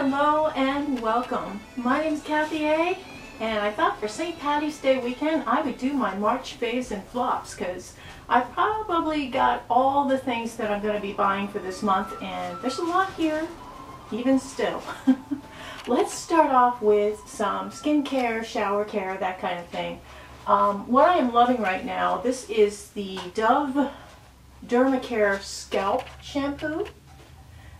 Hello and welcome. My name is Kathy A, and I thought for St. Patty's Day weekend I would do my March faves and flops because I've probably got all the things that I'm going to be buying for this month, and there's a lot here, even still. Let's start off with some skincare, shower care, that kind of thing. What I am loving right now, this is the Dove Dermacare Scalp Shampoo.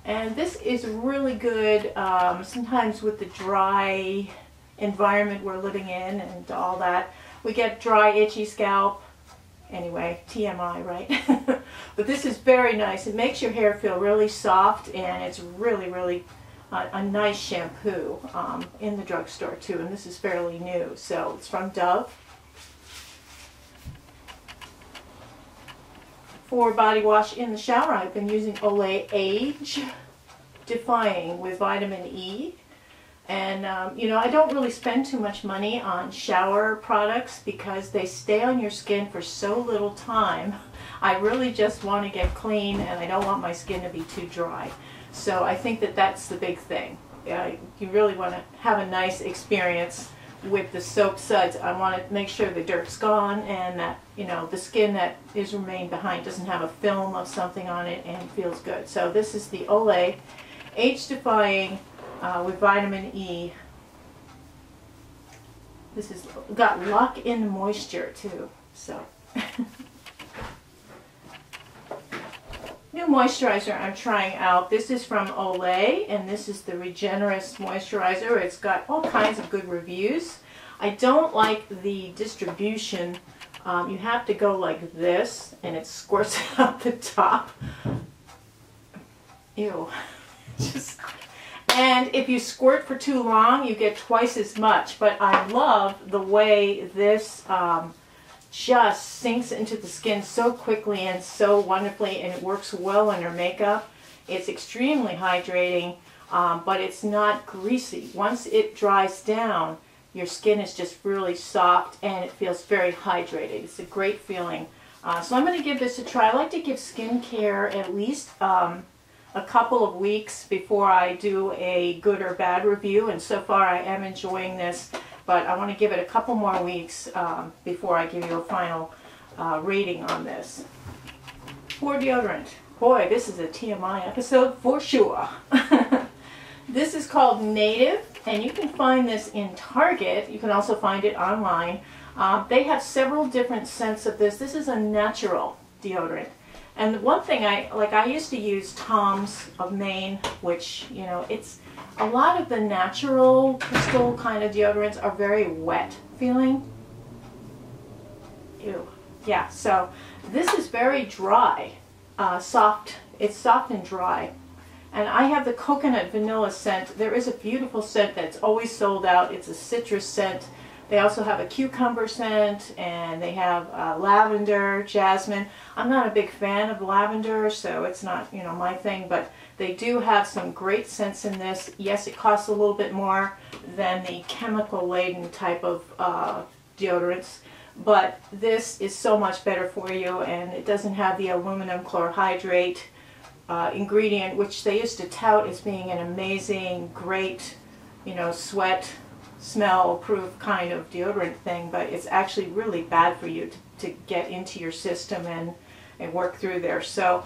And this is really good sometimes with the dry environment we're living in and all that. We get dry, itchy scalp. Anyway, TMI, right? But this is very nice. It makes your hair feel really soft, and it's really a nice shampoo in the drugstore too. And this is fairly new. So it's from Dove. For body wash in the shower, I've been using OLAY Age Defying with vitamin E. And you know, I don't really spend too much money on shower products because they stay on your skin for so little time. I really just want to get clean, and I don't want my skin to be too dry. So I think that that's the big thing. You really want to have a nice experience with the soap suds. I want to make sure the dirt's gone and that, you know, the skin that is remained behind doesn't have a film of something on it and feels good. So this is the OLAY Age Defying with vitamin E. This has got lock-in moisture too. So new moisturizer I'm trying out. This is from OLAY, and this is the Regenerist moisturizer. It's got all kinds of good reviews. I don't like the distribution. You have to go like this, and it squirts out the top. Ew. And if you squirt for too long, you get twice as much. But I love the way this just sinks into the skin so quickly and so wonderfully, and it works well under makeup. It's extremely hydrating, but it's not greasy. Once it dries down, your skin is just really soft and it feels very hydrated. It's a great feeling. So I'm going to give this a try. I like to give skincare at least a couple of weeks before I do a good or bad review, and so far I am enjoying this. But I want to give it a couple more weeks before I give you a final rating on this. For deodorant, boy, this is a TMI episode for sure. This is called Native, and you can find this in Target. You can also find it online. They have several different scents of this. This is a natural deodorant. And one thing I used to use Tom's of Maine, which, you know, it's a lot of the natural crystal kind of deodorants are very wet feeling. Ew. Yeah, so this is very dry, soft. It's soft and dry. And I have the coconut vanilla scent. There is a beautiful scent that's always sold out. It's a citrus scent. They also have a cucumber scent, and they have lavender, jasmine. I'm not a big fan of lavender, so it's not, you know, my thing, but they do have some great scents in this. Yes, it costs a little bit more than the chemical-laden type of deodorants, but this is so much better for you, and it doesn't have the aluminum chlorhydrate ingredient, which they used to tout as being an amazing, great, you know, sweat smell proof kind of deodorant thing, but it's actually really bad for you to get into your system and work through there. So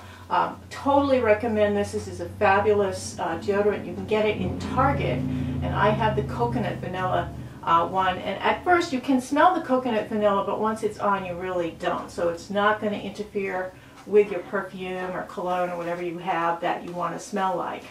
totally recommend this. This is a fabulous deodorant. You can get it in Target, and I have the coconut vanilla one, and at first you can smell the coconut vanilla, but once it's on you really don't. So it's not going to interfere with your perfume or cologne or whatever you have that you want to smell like.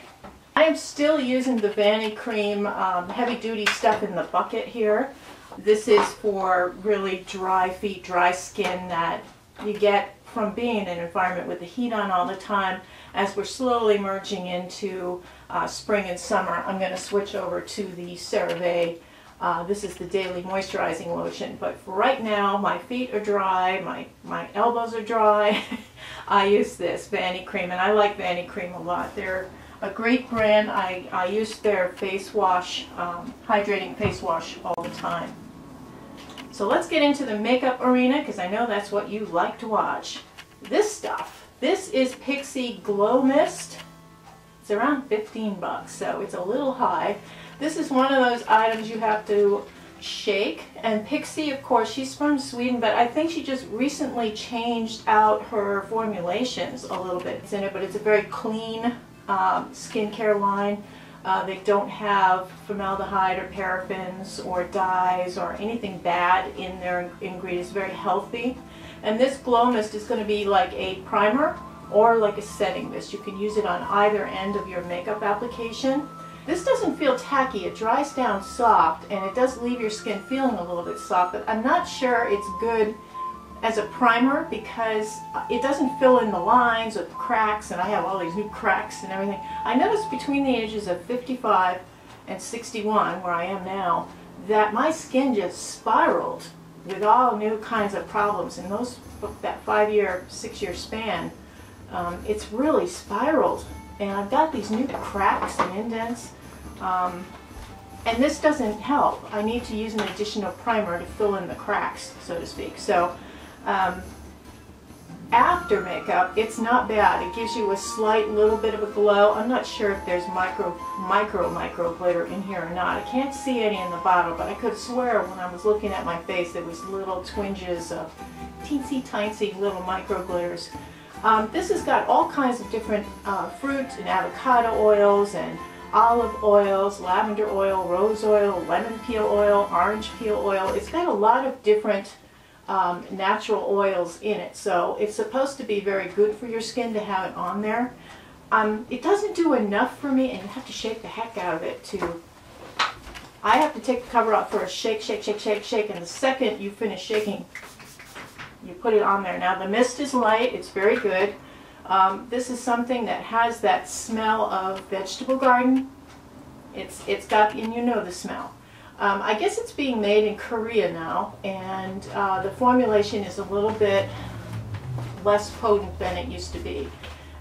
I am still using the Vanity Cream heavy duty stuff in the bucket here. This is for really dry feet, dry skin that you get from being in an environment with the heat on all the time. As we're slowly merging into spring and summer, I'm going to switch over to the CeraVe. This is the Daily Moisturizing Lotion. But for right now, my feet are dry, my elbows are dry. I use this Vanity Cream, and I like Vanity Cream a lot. They're a great brand. I use their face wash, hydrating face wash all the time. So let's get into the makeup arena, because I know that's what you like to watch. This stuff. This is Pixi Glow Mist. It's around 15 bucks, so it's a little high. This is one of those items you have to shake. And Pixie, of course, she's from Sweden, but I think she just recently changed out her formulations a little bit. It's in it, but it's a very clean skincare line. They don't have formaldehyde or paraffins or dyes or anything bad in their ingredients. Very healthy. And this glow mist is going to be like a primer or like a setting mist. You can use it on either end of your makeup application. This doesn't feel tacky. It dries down soft, and it does leave your skin feeling a little bit soft, but I'm not sure it's good as a primer because it doesn't fill in the lines or the cracks, and I have all these new cracks and everything. I noticed between the ages of 55 and 61, where I am now, that my skin just spiraled with all new kinds of problems. In that 5-year, 6-year span, it's really spiraled, and I've got these new cracks and indents, and this doesn't help. I need to use an additional primer to fill in the cracks, so to speak. So after makeup, it's not bad. It gives you a slight little bit of a glow. I'm not sure if there's micro glitter in here or not. I can't see any in the bottle, but I could swear when I was looking at my face there was little twinges of teensy-tiny little micro glitters. This has got all kinds of different fruits and avocado oils and olive oils, lavender oil, rose oil, lemon peel oil, orange peel oil. It's got a lot of different natural oils in it, so it's supposed to be very good for your skin to have it on there. It doesn't do enough for me, and you have to shake the heck out of it too. I have to take the cover off first, shake, shake, shake, shake, shake, and the second you finish shaking, you put it on there. Now the mist is light, it's very good. This is something that has that smell of vegetable garden. It's got, and you know the smell. I guess it's being made in Korea now, and the formulation is a little bit less potent than it used to be.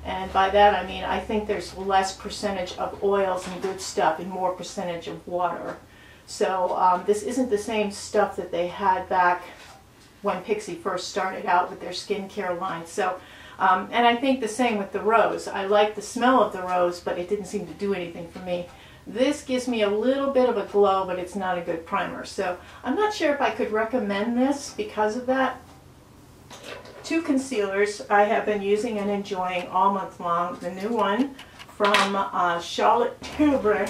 And by that I mean I think there's less percentage of oils and good stuff and more percentage of water. So this isn't the same stuff that they had back when Pixie first started out with their skincare line. So, and I think the same with the rose. I like the smell of the rose, but it didn't seem to do anything for me. This gives me a little bit of a glow, but it's not a good primer. So I'm not sure if I could recommend this because of that. 2 concealers I have been using and enjoying all month long. The new one from Charlotte Tilbury.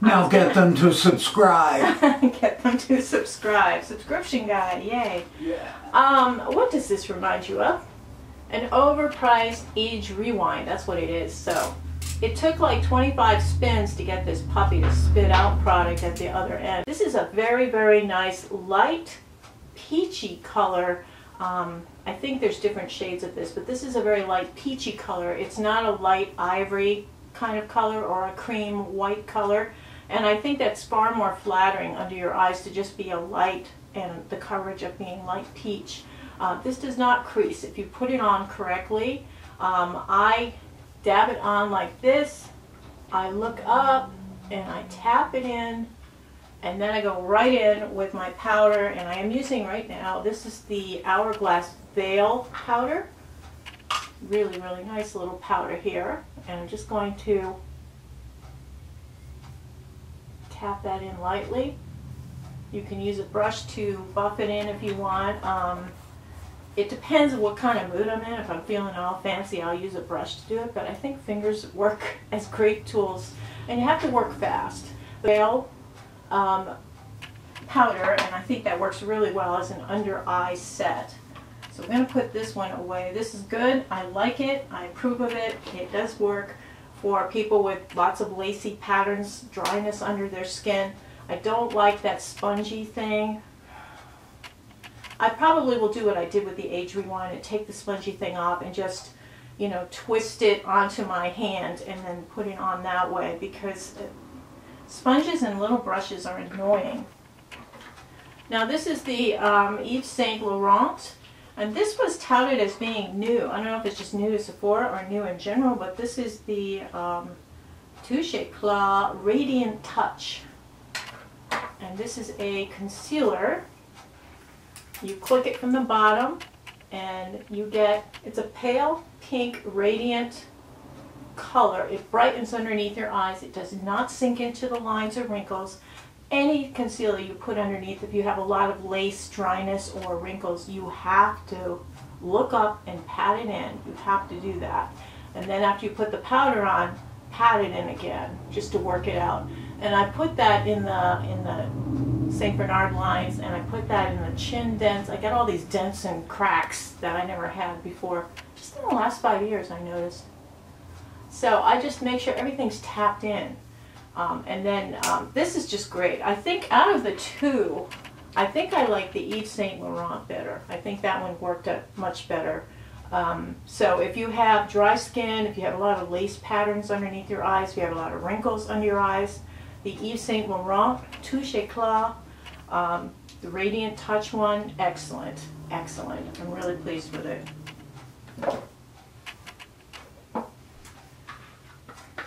Now get them to subscribe. Get them to subscribe. Subscription guide, yay. Yeah. What does this remind you of? An overpriced age rewind, that's what it is. So it took like 25 spins to get this puppy to spit out product at the other end. This is a very, very nice light peachy color. I think there's different shades of this, but this is a very light peachy color. It's not a light ivory kind of color or a cream white color. And I think that's far more flattering under your eyes to just be a light and the coverage of being light peach. This does not crease if you put it on correctly. I dab it on like this, I look up and I tap it in, and then I go right in with my powder, and I am using right now, this is the Hourglass Veil powder. Really, really nice little powder here, and I'm just going to tap that in lightly. You can use a brush to buff it in if you want. It depends on what kind of mood I'm in. If I'm feeling all fancy, I'll use a brush to do it, but I think fingers work as great tools, and you have to work fast. The Veil powder, and I think that works really well as an under eye set. So I'm going to put this one away. This is good. I like it. I approve of it. It does work for people with lots of lacy patterns, dryness under their skin. I don't like that spongy thing. I probably will do what I did with the Age Rewind and take the spongy thing off and just, you know, twist it onto my hand and then put it on that way, because sponges and little brushes are annoying. Now this is the Yves Saint Laurent, and this was touted as being new. I don't know if it's just new to Sephora or new in general, but this is the Touche Eclat Radiant Touch. And this is a concealer. You click it from the bottom and you get, it's a pale pink radiant color. It brightens underneath your eyes. It does not sink into the lines or wrinkles. Any concealer you put underneath, if you have a lot of lace, dryness, or wrinkles, you have to look up and pat it in. You have to do that. And then after you put the powder on, pat it in again, just to work it out. And I put that in the St. Bernard lines, and I put that in the chin dents. I got all these dents and cracks that I never had before. Just in the last 5 years, I noticed. So I just make sure everything's tapped in. And then this is just great. I think out of the two, I think I like the Yves Saint Laurent better. I think that one worked out much better. So if you have dry skin, if you have a lot of lace patterns underneath your eyes, if you have a lot of wrinkles under your eyes, the Yves Saint Laurent Touche Eclat, the Radiant Touch one, excellent, excellent. I'm really pleased with it.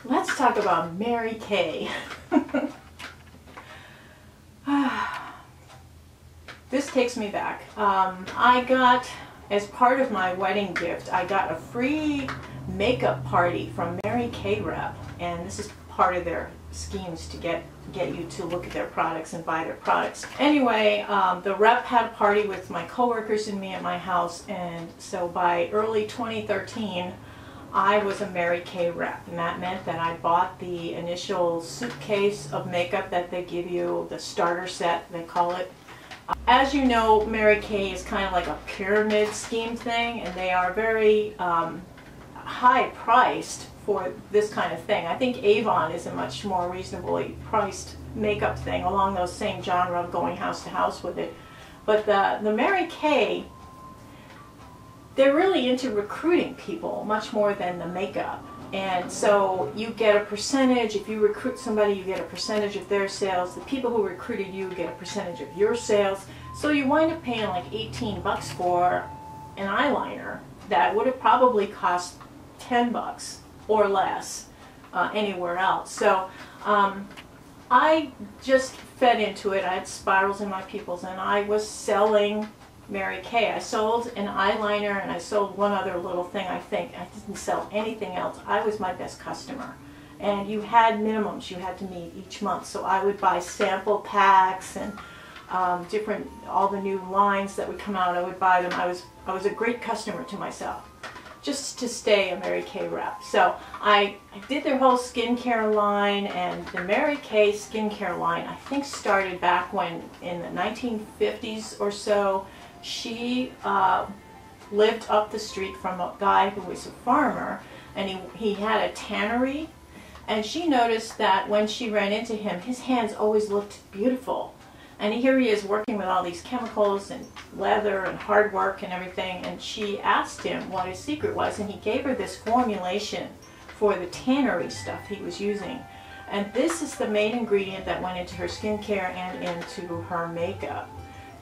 Let's talk about Mary Kay. This takes me back. I got, as part of my wedding gift, I got a free makeup party from Mary Kay Rep, and this is part of their schemes to get you to look at their products and buy their products. Anyway, the rep had a party with my coworkers and me at my house, and so by early 2013, I was a Mary Kay rep, and that meant that I bought the initial suitcase of makeup that they give you, the starter set, they call it. As you know, Mary Kay is kind of like a pyramid scheme thing, and they are very high priced for this kind of thing. I think Avon is a much more reasonably priced makeup thing along those same genre of going house to house with it. But the Mary Kay, they're really into recruiting people much more than the makeup. And so you get a percentage. If you recruit somebody, you get a percentage of their sales. The people who recruited you get a percentage of your sales. So you wind up paying like 18 bucks for an eyeliner that would have probably cost 10 bucks or less anywhere else. So I just fed into it. I had spirals in my pupils, and I was selling Mary Kay. I sold an eyeliner, and I sold one other little thing, I think. I didn't sell anything else. I was my best customer. And you had minimums you had to meet each month. So I would buy sample packs and all the new lines that would come out, I would buy them. I was a great customer to myself, just to stay a Mary Kay rep. So I did their whole skincare line, and the Mary Kay skincare line, I think, started back when, in the 1950s or so. She lived up the street from a guy who was a farmer, and he had a tannery, and she noticed that when she ran into him, his hands always looked beautiful. And here he is working with all these chemicals and leather and hard work and everything, and she asked him what his secret was, and he gave her this formulation for the tannery stuff he was using. And this is the main ingredient that went into her skincare and into her makeup.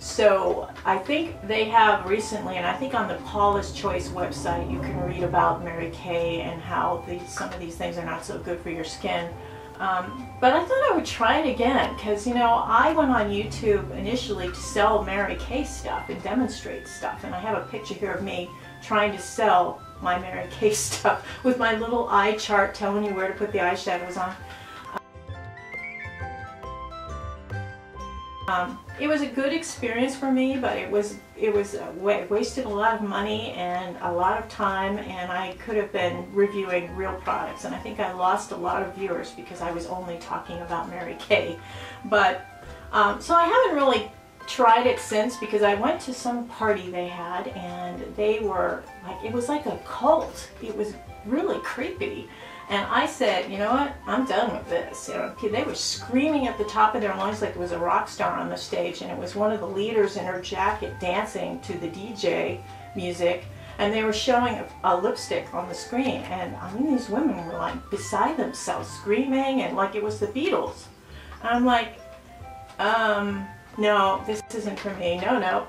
So I think they have recently, and I think on the Paula's Choice website, you can read about Mary Kay and how some of these things are not so good for your skin. But I thought I would try it again, because, you know, I went on YouTube initially to sell Mary Kay stuff and demonstrate stuff, and I have a picture here of me trying to sell my Mary Kay stuff with my little eye chart telling you where to put the eyeshadows on. It was a good experience for me, but it wasted a lot of money and a lot of time, and I could have been reviewing real products, and I think I lost a lot of viewers because I was only talking about Mary Kay. But so I haven't really tried it since, because I went to some party they had, and they were like, it was like a cult. It was really creepy. And I said, you know what, I'm done with this. You know, they were screaming at the top of their lungs like there was a rock star on the stage, and it was one of the leaders in her jacket dancing to the DJ music, and they were showing a lipstick on the screen, and I mean, these women were like beside themselves, screaming, and like it was the Beatles. And I'm like, no, this isn't for me. No,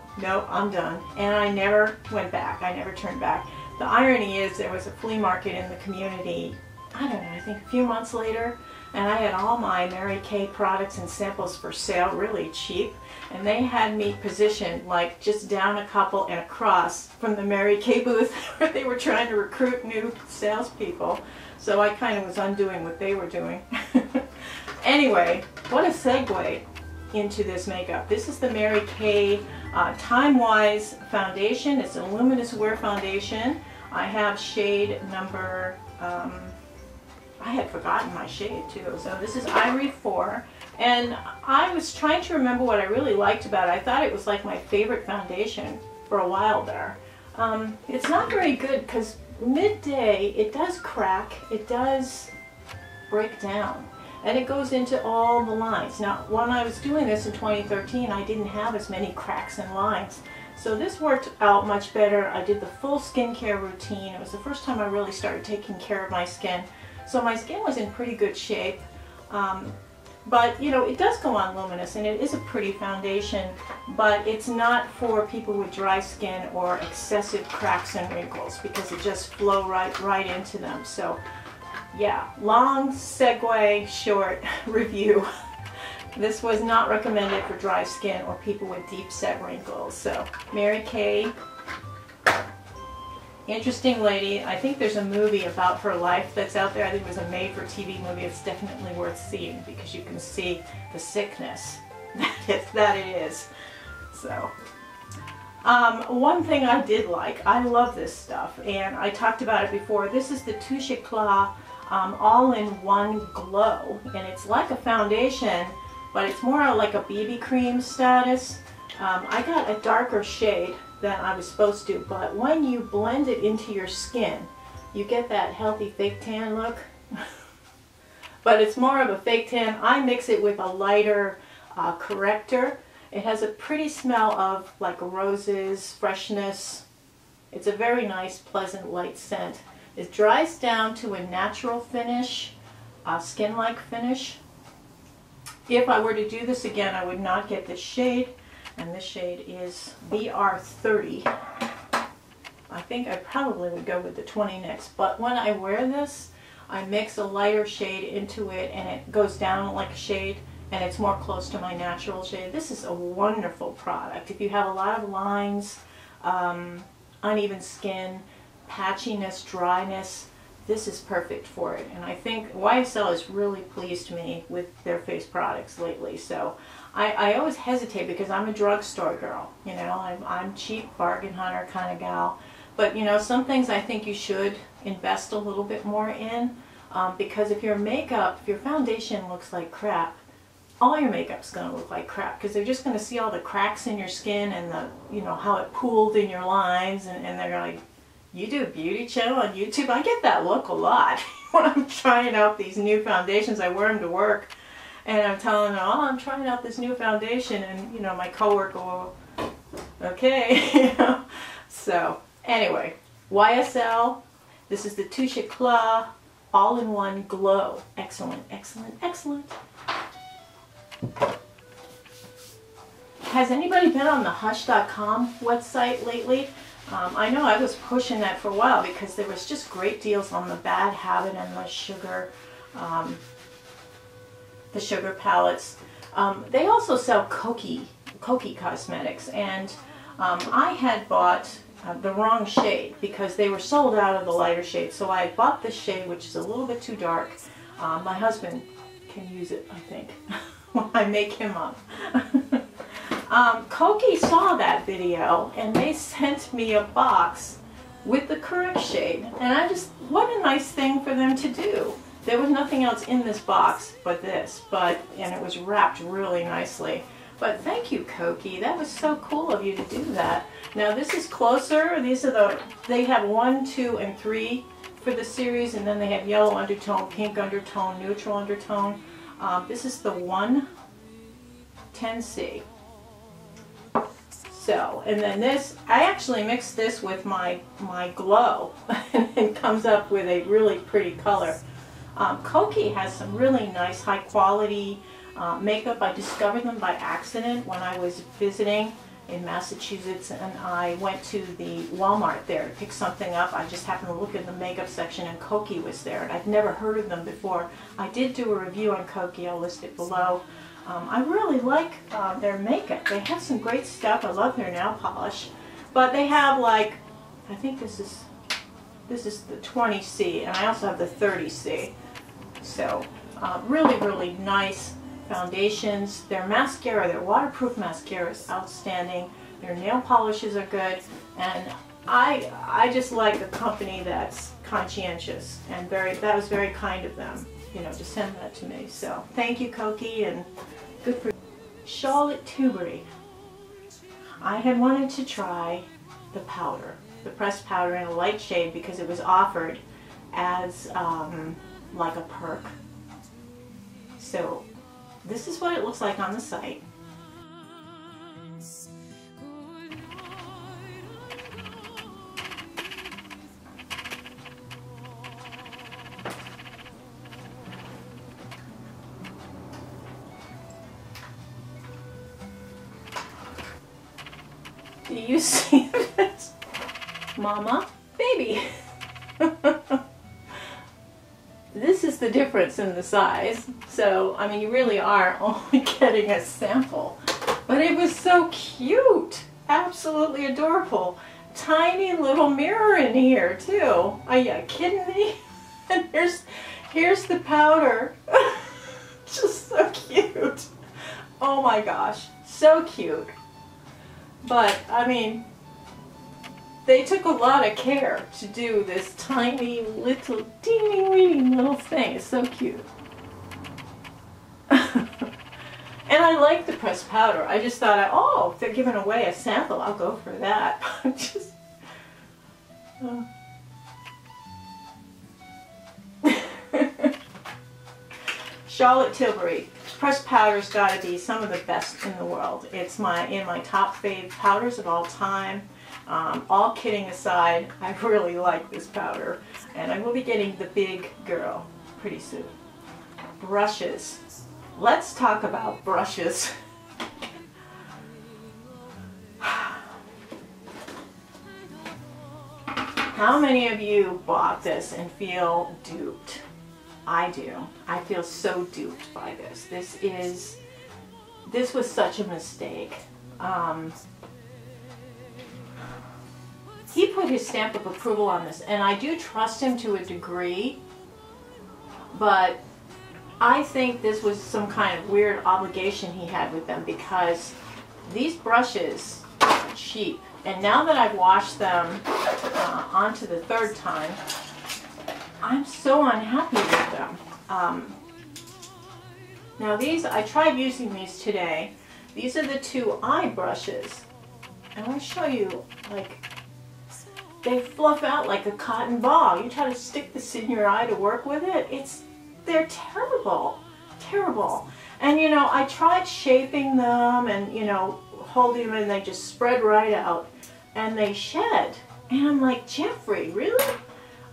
I'm done. And I never went back. I never turned back. The irony is there was a flea market in the community I don't know, I think a few months later, and I had all my Mary Kay products and samples for sale, really cheap, and they had me positioned like just down a couple and across from the Mary Kay booth where they were trying to recruit new salespeople. So I kind of was undoing what they were doing. Anyway, what a segue into this makeup. This is the Mary Kay TimeWise foundation. It's a luminous wear foundation. I have shade number, I had forgotten my shade too. So this is Ivory 4. And I was trying to remember what I really liked about it. I thought it was like my favorite foundation for a while there. It's not very good because midday it does crack, it does break down, and it goes into all the lines. Now when I was doing this in 2013 I didn't have as many cracks and lines, so this worked out much better. I did the full skincare routine. It was the first time I really started taking care of my skin, so my skin was in pretty good shape. But you know, it does go on luminous and it is a pretty foundation, but it's not for people with dry skin or excessive cracks and wrinkles because it just flows right into them. So yeah, long segue, short review. This was not recommended for dry skin or people with deep set wrinkles. So Mary Kay, interesting lady. I think there's a movie about her life that's out there. I think it was a made-for-TV movie. It's definitely worth seeing because you can see the sickness that it is. So, one thing I did like, I love this stuff, and I talked about it before. This is the Touche Eclat all-in-one glow, and it's like a foundation, but it's more like a BB cream status. I got a darker shade than I was supposed to, but when you blend it into your skin, you get that healthy fake tan look. But it's more of a fake tan. I mix it with a lighter corrector. It has a pretty smell of like roses, freshness. It's a very nice, pleasant, light scent. It dries down to a natural finish, skin-like finish. If I were to do this again, I would not get this shade. And this shade is BR30. I think I probably would go with the 20 next, but when I wear this, I mix a lighter shade into it and it goes down like a shade and it's more close to my natural shade. This is a wonderful product. If you have a lot of lines, uneven skin, patchiness, dryness, this is perfect for it. And I think YSL has really pleased me with their face products lately. So I always hesitate because I'm a drugstore girl, you know, I'm cheap bargain hunter kind of gal. But you know, some things I think you should invest a little bit more in because if your makeup, if your foundation looks like crap, all your makeup's going to look like crap because they're just going to see all the cracks in your skin and the, you know, how it pooled in your lines, and they're like, you do a beauty channel on YouTube? I get that look a lot when I'm trying out these new foundations. I wear them to work. And I'm telling them, oh, I'm trying out this new foundation, and you know, my coworker will, okay, you know. So anyway, YSL. This is the Touche Eclat all-in-one glow. Excellent, excellent, excellent. Has anybody been on the Hush.com website lately? I know I was pushing that for a while because there was just great deals on the Bad Habit and the sugar palettes. They also sell Koki cosmetics, and I had bought the wrong shade because they were sold out of the lighter shade. So I bought this shade, which is a little bit too dark. My husband can use it, I think, when I make him up. Koki saw that video and they sent me a box with the correct shade, and I just, what a nice thing for them to do. There was nothing else in this box but this, and it was wrapped really nicely. But thank you, Koki. That was so cool of you to do that. Now this is closer. These are they have 1, 2, and 3 for the series, and then they have yellow undertone, pink undertone, neutral undertone. This is the 110C. So, and then this, I actually mixed this with my glow, and it comes up with a really pretty color. Koki has some really nice high quality makeup. I discovered them by accident when I was visiting, in Massachusetts, and I went to the Walmart there to pick something up. I just happened to look in the makeup section and Kokie was there, and I'd never heard of them before. I did do a review on Kokie, I'll list it below. I really like their makeup. They have some great stuff. I love their nail polish. But they have, like, I think this is the 20C, and I also have the 30C. So really, really nice foundations. Their mascara, their waterproof mascara is outstanding. Their nail polishes are good, and I just like a company that's conscientious, and that was very kind of them, you know, to send that to me. So thank you, Kokie, and good for you. Charlotte Tilbury. I had wanted to try the powder, the pressed powder in a light shade, because it was offered as like a perk. So this is what it looks like on the site. Do you see this? Mama, baby. This is the difference in the size. So, I mean, you really are only getting a sample. But it was so cute. Absolutely adorable. Tiny little mirror in here, too. Are you kidding me? And here's the powder. Just so cute. Oh my gosh. So cute. But, I mean, they took a lot of care to do this tiny little teeny weeny little thing. It's so cute. And I like the pressed powder. I just thought, oh, if they're giving away a sample, I'll go for that. Just, Charlotte Tilbury. Pressed powder's got to be some of the best in the world. It's in my top fave powders of all time. All kidding aside, I really like this powder, and I will be getting the big girl pretty soon. Brushes. Let's talk about brushes. How many of you bought this and feel duped? I do. I feel so duped by this. This was such a mistake. He put his stamp of approval on this, and I do trust him to a degree, but I think this was some kind of weird obligation he had with them, because these brushes are cheap. And now that I've washed them onto the third time, I'm so unhappy with them. Now these, I tried using these today. These are the two eye brushes. And I'll show you, like, they fluff out like a cotton ball. You try to stick this in your eye to work with it, they're terrible, terrible. And you know, I tried shaping them and, you know, holding them, and they just spread right out and they shed. And I'm like, Jeffree, really?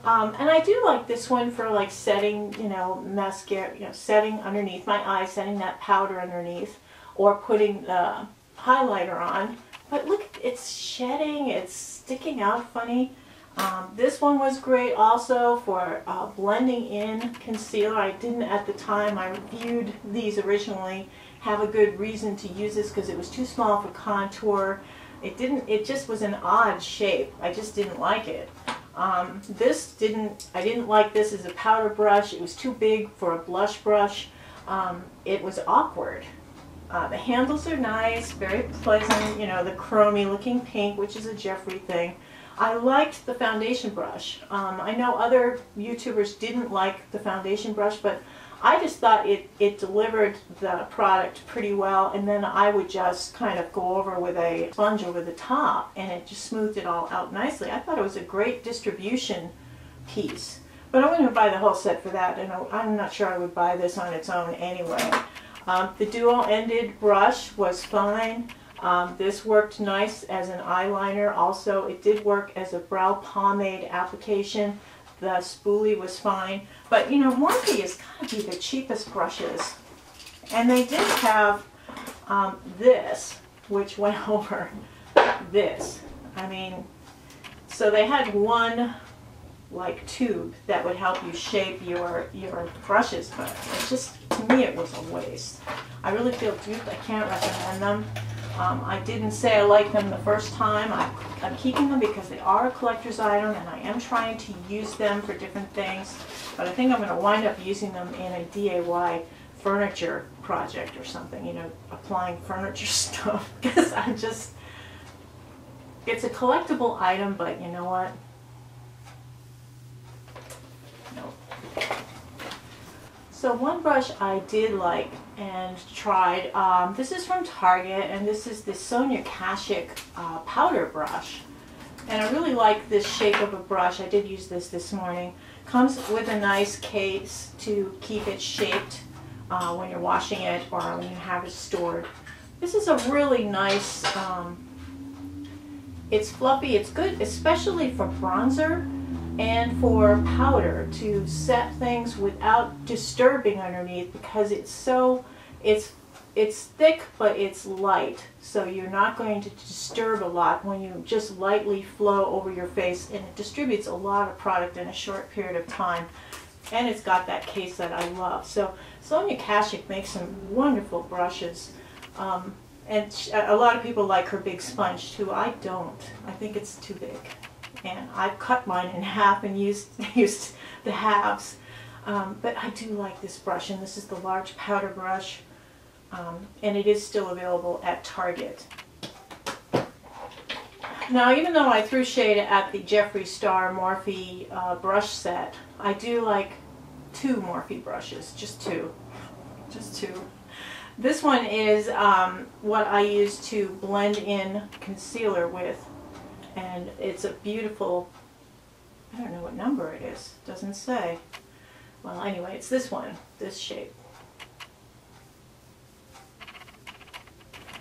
And I do like this one for like setting, you know, mascara, you know, setting underneath my eye, setting that powder underneath, or putting the highlighter on. But look, it's shedding, it's sticking out funny. This one was great also for blending in concealer. I didn't at the time I reviewed these originally have a good reason to use this, because it was too small for contour. It just was an odd shape. I just didn't like it. I didn't like this as a powder brush. It was too big for a blush brush. It was awkward. The handles are nice, very pleasant, you know, the chromy looking pink, which is a Jeffree thing. I liked the foundation brush. I know other YouTubers didn't like the foundation brush, but I just thought it delivered the product pretty well, and then I would just kind of go over with a sponge over the top, and it just smoothed it all out nicely. I thought it was a great distribution piece, but I wouldn't buy the whole set for that, and I'm not sure I would buy this on its own anyway. The dual-ended brush was fine. This worked nice as an eyeliner. Also, it did work as a brow pomade application. The spoolie was fine. But, you know, Morphe has got to be the cheapest brushes. And they did have this, which went over this. I mean, so they had one like tube that would help you shape your brushes, but it's just, to me, it was a waste. I really feel duped. I can't recommend them. I didn't say I liked them the first time. I'm keeping them because they are a collector's item and I am trying to use them for different things, but I think I'm going to wind up using them in a DIY furniture project or something, you know, applying furniture stuff, because I'm just, it's a collectible item, but you know what? No. So one brush I did like and tried, this is from Target, and this is the SONIA KASHK powder brush. And I really like this shape of a brush. I did use this morning. Comes with a nice case to keep it shaped when you're washing it or when you have it stored. This is a really nice, it's fluffy, it's good especially for bronzer and for powder to set things without disturbing underneath, because it's so, it's thick but it's light, so you're not going to disturb a lot when you just lightly flow over your face, and it distributes a lot of product in a short period of time, and it's got that case that I love. So SONIA KASHK makes some wonderful brushes, and a lot of people like her big sponge too. I don't. I think it's too big. And I've cut mine in half and used the halves. But I do like this brush, and this is the large powder brush, and it is still available at Target. Now, even though I threw shade at the Jeffree Star Morphe brush set, I do like 2 Morphe brushes, just two. This one is what I use to blend in concealer with. And it's a beautiful, I don't know what number it is, doesn't say. Well, anyway, it's this one, this shape.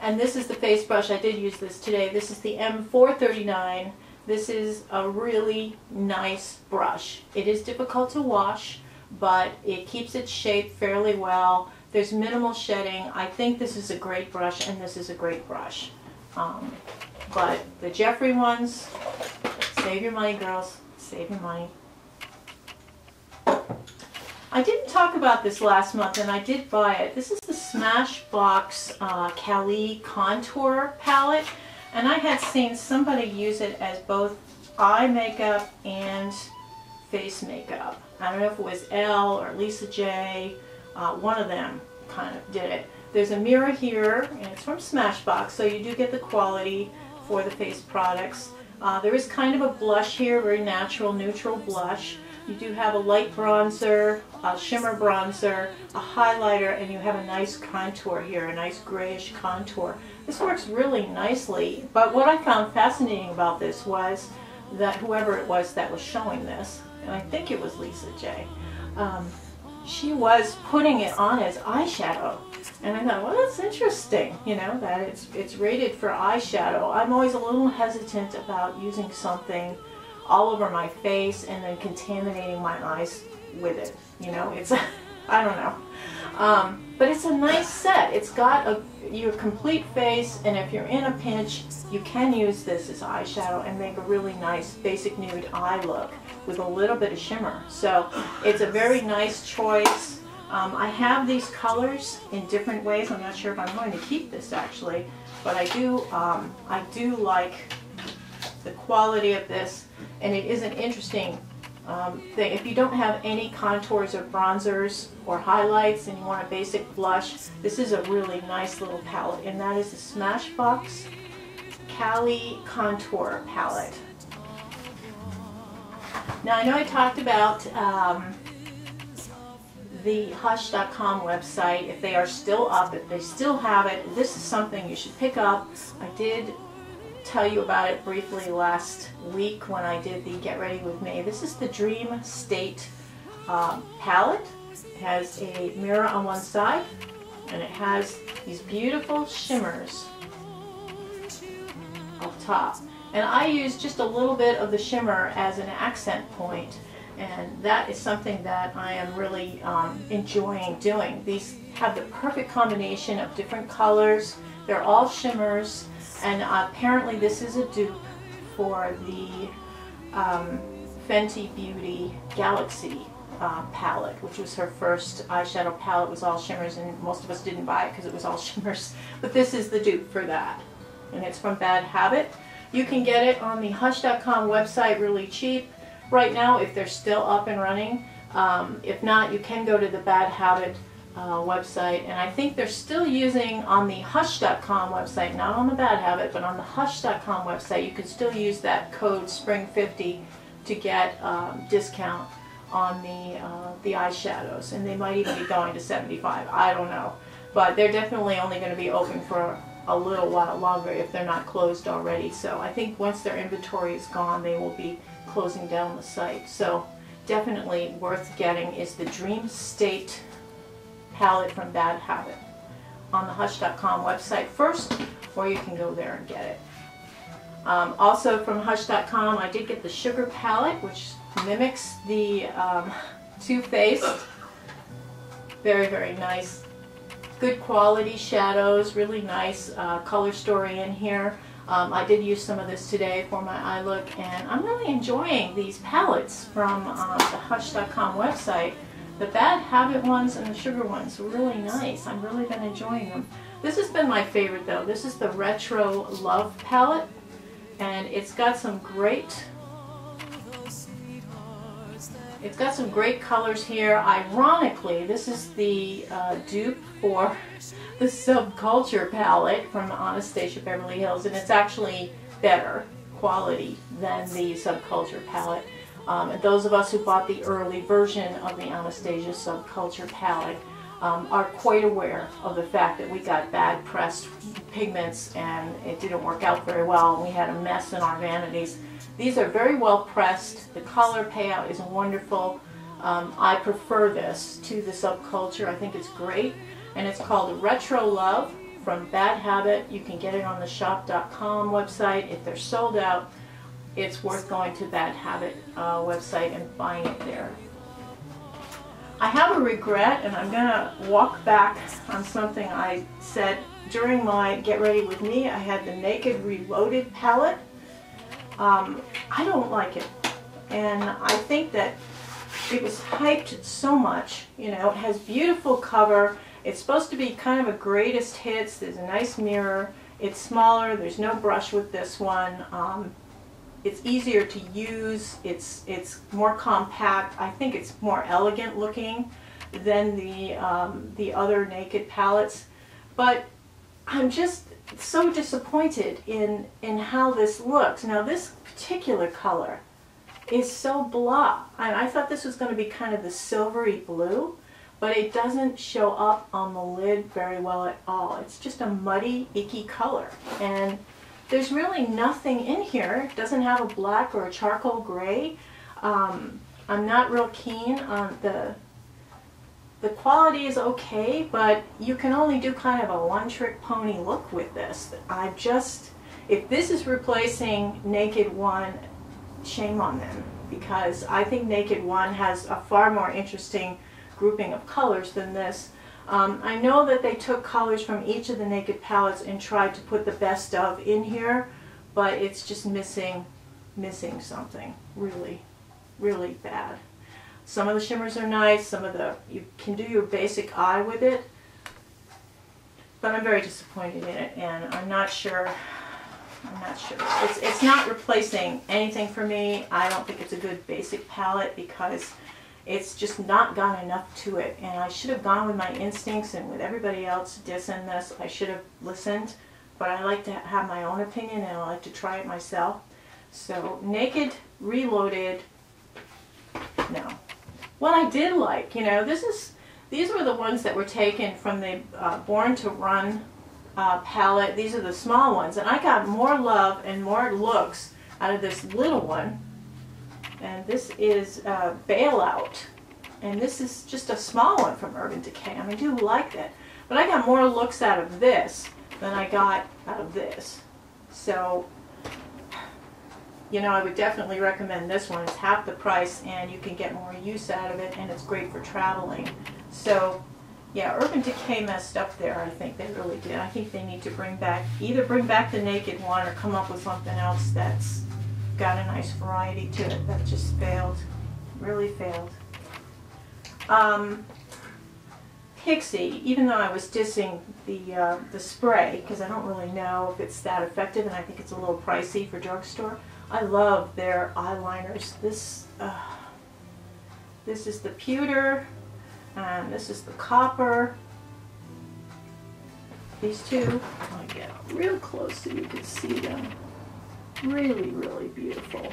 And this is the face brush. I did use this today. This is the M439. This is a really nice brush. It is difficult to wash, but it keeps its shape fairly well. There's minimal shedding. I think this is a great brush, and this is a great brush. But the Jeffree ones, save your money, girls, save your money. I didn't talk about this last month, and I did buy it. This is the SMASHBOX Cali Contour Palette, and I had seen somebody use it as both eye makeup and face makeup. I don't know if it was Elle or Lisa J, one of them kind of did it. There's a mirror here, and it's from SMASHBOX, so you do get the quality for the face products. There is kind of a blush here, very natural, neutral blush. You do have a light bronzer, a shimmer bronzer, a highlighter, and you have a nice contour here, a nice grayish contour. This works really nicely, but what I found fascinating about this was that whoever it was that was showing this, and I think it was Lisa J, she was putting it on as eyeshadow. And I thought, well, that's interesting, you know, that it's rated for eyeshadow. I'm always a little hesitant about using something all over my face and then contaminating my eyes with it. You know, it's, I don't know. But it's a nice set. It's got your complete face, and if you're in a pinch, you can use this as eyeshadow and make a really nice basic nude eye look with a little bit of shimmer. So it's a very nice choice. I have these colors in different ways. I'm not sure if I'm going to keep this actually, but I do like the quality of this, and it is an interesting thing. If you don't have any contours or bronzers or highlights and you want a basic blush, this is a really nice little palette, and that is the SMASHBOX Cali Contour Palette. Now, I know I talked about the Hush.com website, if they are still up, if they still have it. This is something you should pick up. I did tell you about it briefly last week when I did the Get Ready With Me. This is the Dream State palette. It has a mirror on one side, and it has these beautiful shimmers up top. And I use just a little bit of the shimmer as an accent point, and that is something that I am really enjoying doing. These have the perfect combination of different colors. They're all shimmers, and apparently this is a dupe for the Fenty Beauty Galaxy palette, which was her first eyeshadow palette. It was all shimmers, and most of us didn't buy it because it was all shimmers. But this is the dupe for that, and it's from Bad Habit. You can get it on the Hush.com website really cheap right now if they're still up and running. If not, you can go to the Bad Habit website, and I think they're still using on the Hush.com website, not on the Bad Habit, but on the Hush.com website, you can still use that code SPRING50 to get discount on the eyeshadows, and they might even be going to 75. I don't know, but they're definitely only going to be open for a little while longer if they're not closed already. So I think once their inventory is gone, they will be closing down the site. So definitely worth getting is the Dream State palette from Bad Habit on the Hush.com website first, or you can go there and get it. Also from Hush.com, I did get the Sugar palette, which mimics the Too Faced. Very, very nice. Good quality shadows, really nice color story in here. I did use some of this today for my eye look, and I'm really enjoying these palettes from the Hush.com website. The Bad Habit ones and the Sugar ones are really nice. I've really been enjoying them. This has been my favorite though. This is the Retro Love palette, and it's got some great colors here. Ironically, this is the dupe for the Subculture palette from Anastasia Beverly Hills, and it's actually better quality than the Subculture palette. And those of us who bought the early version of the Anastasia Subculture palette are quite aware of the fact that we got bad pressed pigments and it didn't work out very well, and we had a mess in our vanities. These are very well pressed. The color payout is wonderful. I prefer this to the Subculture. I think it's great. And it's called Retro Love from Bad Habit. You can get it on the shop.com website. If they're sold out, it's worth going to Bad Habit website and buying it there. I have a regret, and I'm going to walk back on something I said during my Get Ready With Me. I had the Naked Reloaded palette. I don't like it, and I think that it was hyped so much. You know, it has beautiful cover. It's supposed to be kind of a greatest hits. There's a nice mirror. It's smaller. There's no brush with this one. It's easier to use. It's more compact. I think it's more elegant looking than the other Naked palettes. But I'm just so disappointed in how this looks. Now this particular color is so blah. I thought this was going to be kind of the silvery blue, but it doesn't show up on the lid very well at all. It's just a muddy, icky color, and there's really nothing in here. It doesn't have a black or a charcoal gray. I'm not real keen on the quality is okay, but you can only do kind of a one-trick pony look with this. If this is replacing Naked One, shame on them, because I think Naked One has a far more interesting grouping of colors than this. I know that they took colors from each of the Naked palettes and tried to put the best of in here, but it's just missing something really, really bad. Some of the shimmers are nice, you can do your basic eye with it, but I'm very disappointed in it, and I'm not sure. It's not replacing anything for me. I don't think it's a good basic palette because it's just not got enough to it, and I should have gone with my instincts, and with everybody else dissing this, I should have listened, but I like to have my own opinion, and I like to try it myself. So Naked Reloaded, no. What I did like, you know, these were the ones that were taken from the Born to Run palette. These are the small ones, and I got more love and more looks out of this little one. And this is Bailout, and this is just a small one from Urban Decay. I do like that, but I got more looks out of this than I got out of this. So, you know, I would definitely recommend this one. It's half the price, and you can get more use out of it, and it's great for traveling. So, Yeah, Urban Decay messed up there. I think they really did. I think they need to either bring back the naked one or come up with something else that's got a nice variety to it. That just failed. Really failed. Pixie, even though I was dissing the spray, because I don't really know if it's that effective, and I think it's a little pricey for drugstore, I love their eyeliners. This is the pewter, and this is the copper. These two, I'll get real close so you can see them. Really, really beautiful.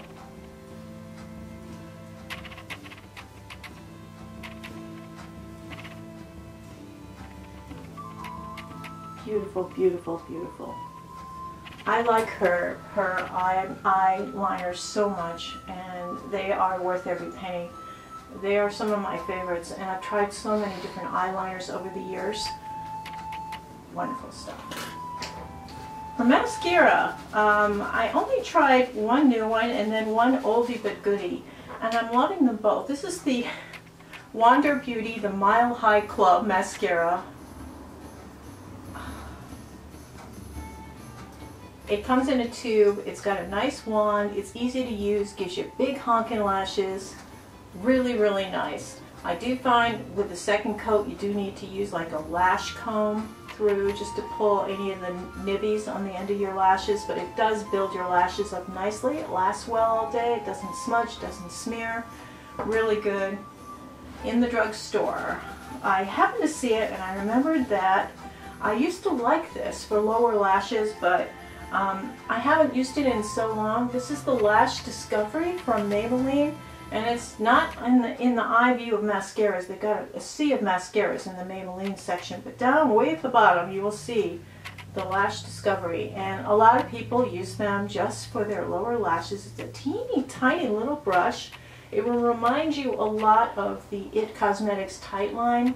Beautiful, beautiful, beautiful. I like her eyeliners so much, and they are worth every penny. They are some of my favorites, and I've tried so many different eyeliners over the years. Wonderful stuff. For mascara, I only tried one new one and then one oldie but goodie, and I'm loving them both. This is the Wander Beauty, the Mile High Club mascara. It comes in a tube, it's got a nice wand, it's easy to use, gives you big honking lashes, really, really nice. I do find with the second coat you do need to use like a lash comb through just to pull any of the nibbies on the end of your lashes, but it does build your lashes up nicely. It lasts well all day, it doesn't smudge, doesn't smear, really good. In the drugstore, I happened to see it and I remembered that I used to like this for lower lashes, but I haven't used it in so long. This is the Lash Discovery from Maybelline, and it's not in the eye view of mascaras. They've got a sea of mascaras in the Maybelline section, but down way at the bottom you will see the Lash Discovery, and a lot of people use them just for their lower lashes. It's a teeny tiny little brush. It will remind you a lot of the IT Cosmetics Tight Line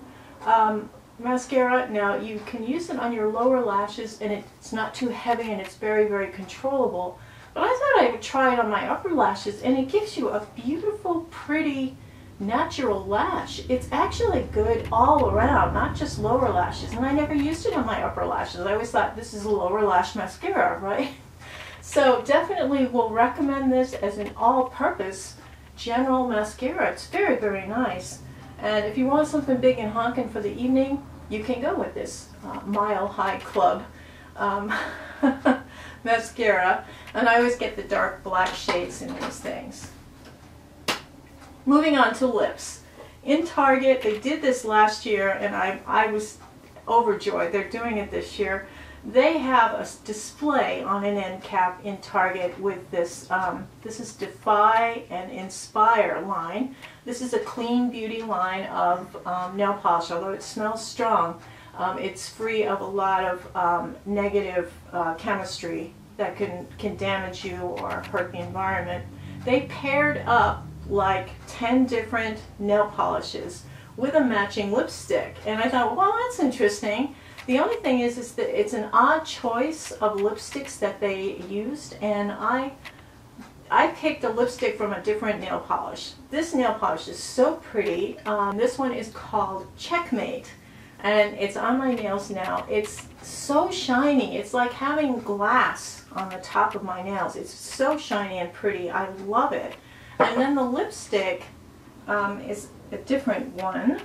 mascara. Now you can use it on your lower lashes and it's not too heavy and it's very, very controllable, but I thought I would try it on my upper lashes, and it gives you a beautiful, pretty, natural lash. It's actually good all around, not just lower lashes, and I never used it on my upper lashes. I always thought this is a lower lash mascara, right? So definitely will recommend this as an all-purpose general mascara. It's very, very nice. And if you want something big and honking for the evening, you can go with this Mile High Club mascara. And I always get the dark black shades in these things. Moving on to lips. In Target, they did this last year, and I was overjoyed. They're doing it this year. They have a display on an end cap in Target with this, this is Defy and Inspire line. This is a clean beauty line of nail polish, although it smells strong. It's free of a lot of negative chemistry that can damage you or hurt the environment. They paired up like 10 different nail polishes with a matching lipstick, and I thought, well, that's interesting. The only thing is that it's an odd choice of lipsticks that they used, and I picked a lipstick from a different nail polish. This nail polish is so pretty. This one is called Checkmate, and it's on my nails now. It's so shiny. It's like having glass on the top of my nails. It's so shiny and pretty. I love it. And then the lipstick is a different one.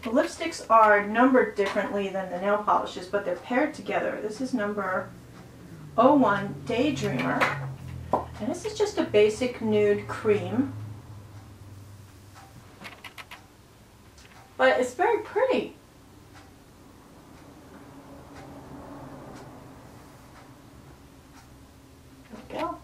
The lipsticks are numbered differently than the nail polishes, but they're paired together. This is number 01 Daydreamer, and this is just a basic nude cream, but it's very pretty. There we go.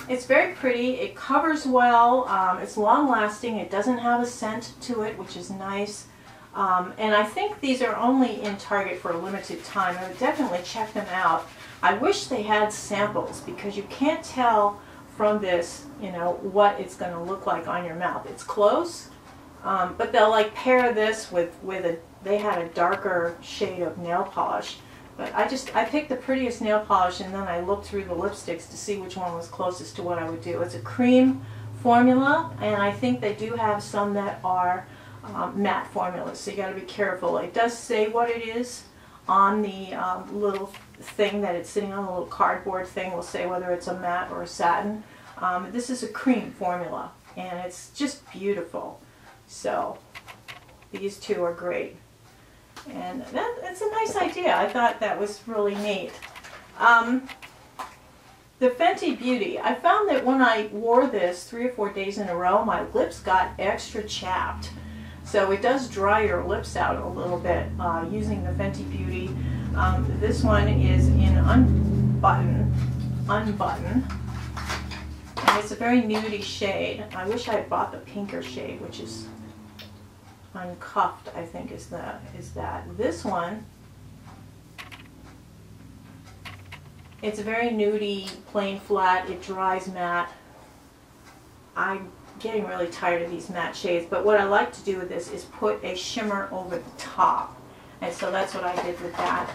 It's very pretty, it covers well, it's long lasting, it doesn't have a scent to it, which is nice. And I think these are only in Target for a limited time. I would definitely check them out. I wish they had samples, because you can't tell from this, you know, what it's going to look like on your mouth. It's close, but they'll like pair this with they had a darker shade of nail polish. But I picked the prettiest nail polish, and then I looked through the lipsticks to see which one was closest to what I would do. It's a cream formula, and I think they do have some that are matte formulas, so you got to be careful. It does say what it is on the little thing that it's sitting on, a little cardboard thing will say whether it's a matte or a satin. This is a cream formula, and it's just beautiful. So these two are great, and that's a nice idea. I thought that was really neat. The Fenty Beauty, I found that when I wore this 3 or 4 days in a row, my lips got extra chapped. So it does dry your lips out a little bit using the Fenty Beauty. This one is in Unbutton, and it's a very nudie shade. I wish I had bought the pinker shade, which is Uncuffed, I think is that. This one, it's a very nudie, plain flat, it dries matte. I'm getting really tired of these matte shades, but what I like to do with this is put a shimmer over the top. And so that's what I did with that.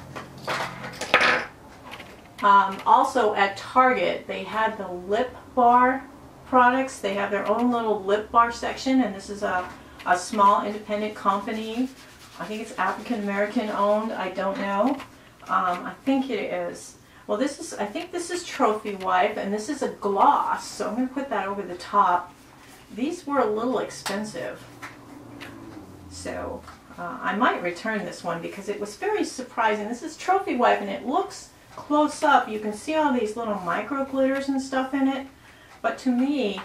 Also at Target, they had the lip bar products. They have their own little lip bar section, and this is a small independent company. I think it's African American owned, I don't know. I think it is. Well, I think this is Trophy Wife, and this is a gloss, so I'm going to put that over the top. These were a little expensive, so I might return this one because it was very surprising. This is Trophy Wife, and it looks close up. You can see all these little micro glitters and stuff in it, but to me,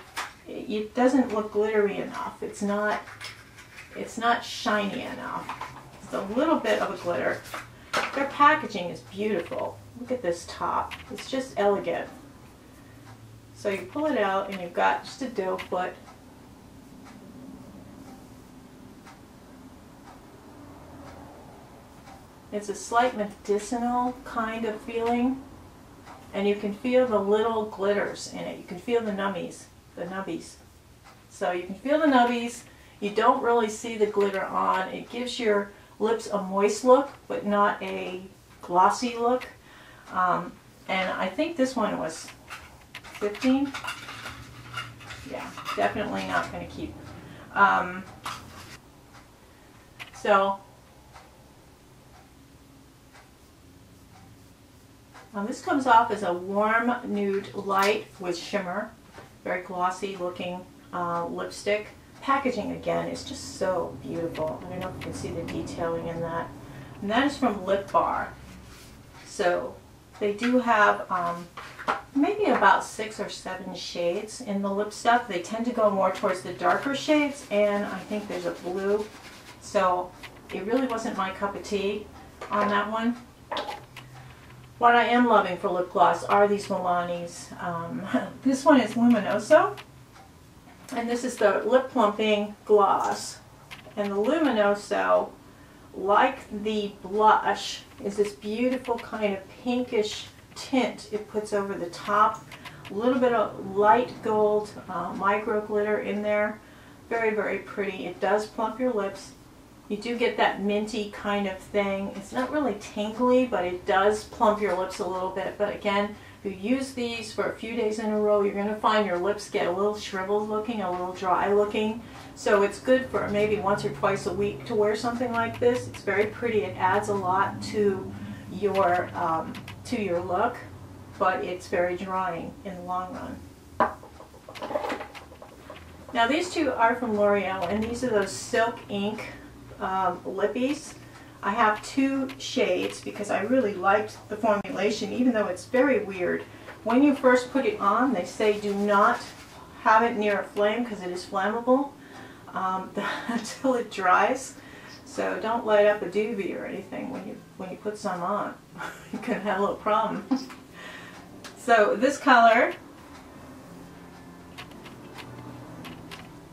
it doesn't look glittery enough. It's not shiny enough. It's a little bit of a glitter. Their packaging is beautiful. Look at this top. It's just elegant. So you pull it out and you've got just a doe foot. It's a slight medicinal kind of feeling, and you can feel the little glitters in it. You can feel the nubbies. So you can feel the nubbies. You don't really see the glitter on. It gives your lips a moist look, but not a glossy look. And I think this one was 15. Yeah, definitely not going to keep. This comes off as a warm nude light with shimmer. Very glossy looking lipstick. Packaging again is just so beautiful. I don't know if you can see the detailing in that. And that is from Lip Bar. So they do have maybe about 6 or 7 shades in the lip stuff. They tend to go more towards the darker shades, and I think there's a blue. So it really wasn't my cup of tea on that one. What I am loving for lip gloss are these MILANIs. This one is Luminoso, and this is the Lip Plumping Gloss. And the Luminoso, like the blush, is this beautiful kind of pinkish tint it puts over the top. A little bit of light gold micro glitter in there. Very, very pretty. It does plump your lips. You do get that minty kind of thing. It's not really tinkly, but it does plump your lips a little bit. But again, if you use these for a few days in a row, you're going to find your lips get a little shriveled looking, a little dry looking. So it's good for maybe once or twice a week to wear something like this. It's very pretty. It adds a lot to your look, but it's very drying in the long run. Now these two are from L'Oreal, and these are those Silk Ink lippies. I have 2 shades because I really liked the formulation, even though it's very weird. When you first put it on, they say do not have it near a flame because it is flammable until it dries. So don't light up a doobie or anything when you put some on. You can have a little problem. So this color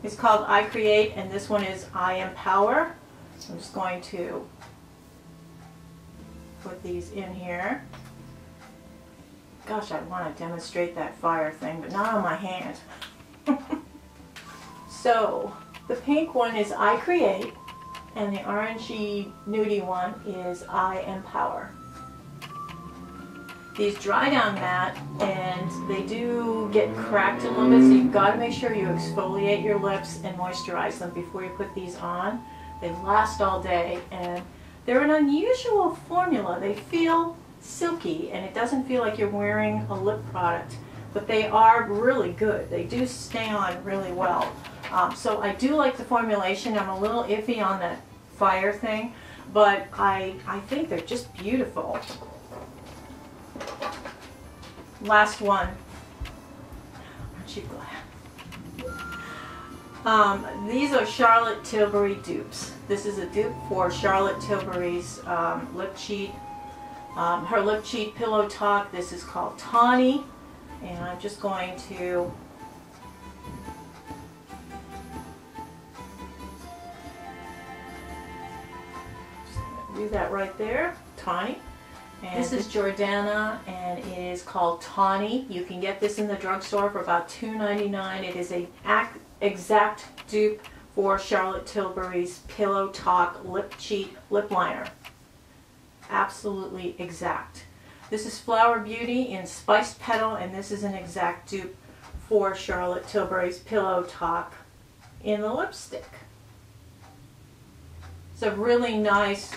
is called I Create, and this one is I Empower. I'm just going to put these in here. Gosh, I want to demonstrate that fire thing, but not on my hand. So the pink one is I Create, and the orangey nudie one is I Empower. These dry down matte, and they do get cracked a little bit, so you've got to make sure you exfoliate your lips and moisturize them before you put these on. They last all day, and they're an unusual formula. They feel silky, and it doesn't feel like you're wearing a lip product, but they are really good. They do stay on really well. So I do like the formulation. I'm a little iffy on that fire thing, but I think they're just beautiful. Last one. Aren't you glad? These are Charlotte Tilbury dupes. This is a dupe for Charlotte Tilbury's lip cheat. Her lip cheat pillow talk. This is called Tawny, and I'm just going to do that right there. Tawny. And this is Jordana, and it is called Tawny. You can get this in the drugstore for about $2.99. It is an exact dupe for Charlotte Tilbury's Pillow Talk Lip Cheat Lip Liner. Absolutely exact. This is Flower Beauty in Spiced Petal, and this is an exact dupe for Charlotte Tilbury's Pillow Talk in the lipstick. It's a really nice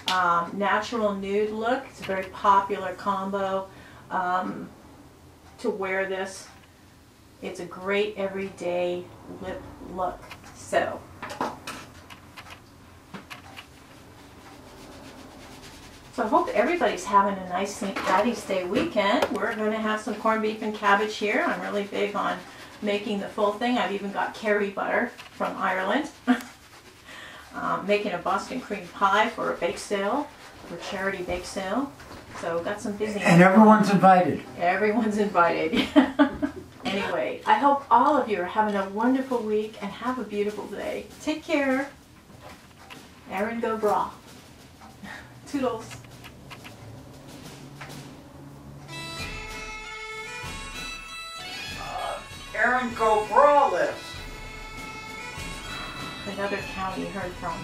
natural nude look. It's a very popular combo to wear this. It's a great everyday lip look. So I hope everybody's having a nice St. Patty's Day weekend. We're going to have some corned beef and cabbage here. I'm really big on making the full thing. I've even got Kerry butter from Ireland. Making a Boston cream pie for a bake sale, for charity bake sale. So got some busy. And everyone's invited. Everyone's invited. Anyway, I hope all of you are having a wonderful week and have a beautiful day. Take care. Erin go bra. Toodles. Erin go braless. Another county heard from.